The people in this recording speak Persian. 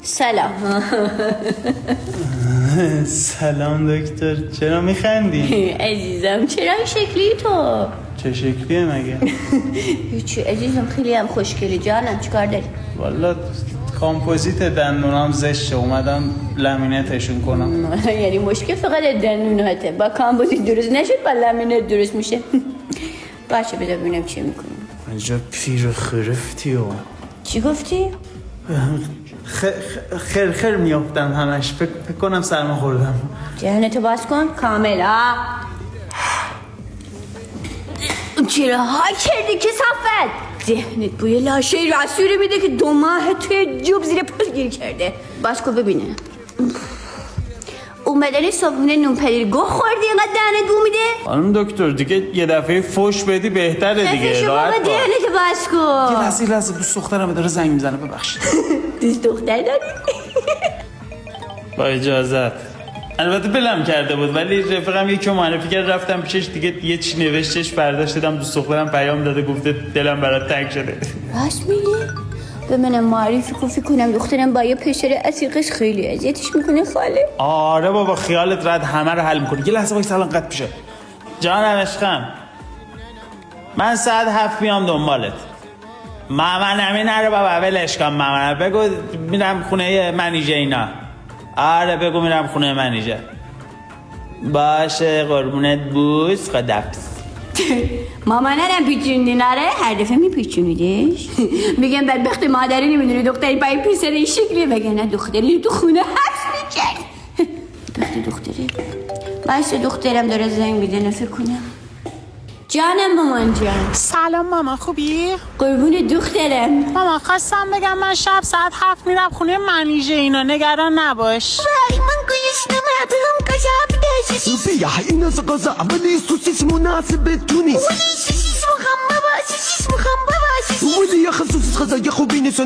سلام. سلام دکتر، چرا میخندی؟ عزیزم چرا این شکلی تو؟ چه شکلیه مگه؟ هیچی عزیزم، خیلی هم خوشگلی. جانم چیکار داری؟ والا کامپوزیت دندونام زشته، اومدم لامینتشون کنم. یعنی مشکل فقط دندوناته، با کامپوزیت درست نشد با لامینت درست میشه. باشه بذار ببینم چی میکنیم. اینجا پیر خرفتی و چی گفتی؟ خر میافتم همش، فکر کنم سرما خوردم. دهنتو باز کن کاملا. چرا ها کردی که صفت؟ ذهنت بوی لاشه رسوری میده که 2 ماه توی جوب زیر پل گیر کرده. باز کن ببینه. اومدنی صبحونه نون پنیر گوه خوردی اینقدر دهنت بو میده؟ خانم دکتر دیگه یه دفعه فوش بدی بهتره دیگه. راحت باش. دهنتو باز کن. یه لحظه دوست دخترم داره زنگ میزنه، ببخشید. دوست دختر داری؟ با اجازت. البته بلم کرده بود ولی رفیقم یکی معرفی کرد، رفتم پیشش دیگه یه چی نوشتش، برداشت دیدم دوست دخترم پیام داده گفته دلم برات تنگ شده. راست میگی؟ به منم معرفی کنم دخترم با یه پسر عتیقش خیلی اذیتش میکنه خاله. آره بابا خیالت راحت، همه رو حل میکنه. یه لحظه وایس الان قد میشه. جانم عشقم، من ساعت 7 میام دنبالت. مامان همین نره بابا، ولش کن مامان. بگو میرم خونه منیجه اینا. آره بگو میرم خونه منیجه. باشه قربونت بوس، خدافظ. مامانم پیچوندی نره؟ هر دفعه میپیچونیدش. میگم بدبخت مادری نمیدونی دختری پای پسر این شکلی، بگه دختری تو خونه حبس میکرد. بدبخت دختری. باشه دخترم داره زنگ میزنه فکر کنم. جانم مامان جان. سلام ماما، خوبی؟ قربون دخترم. ماما خواستم بگم من شب ساعت 7 میرم خونه منیژه اینا، نگران نباش. وای من گوشنم عبرم کجا بدهشی بیا این از قضا ولی سوسیس مناسب تو نیست. ولی شیش مخم بابا، شیش مخم بابا، شیش ولی خصوص غذای خوبی نیست.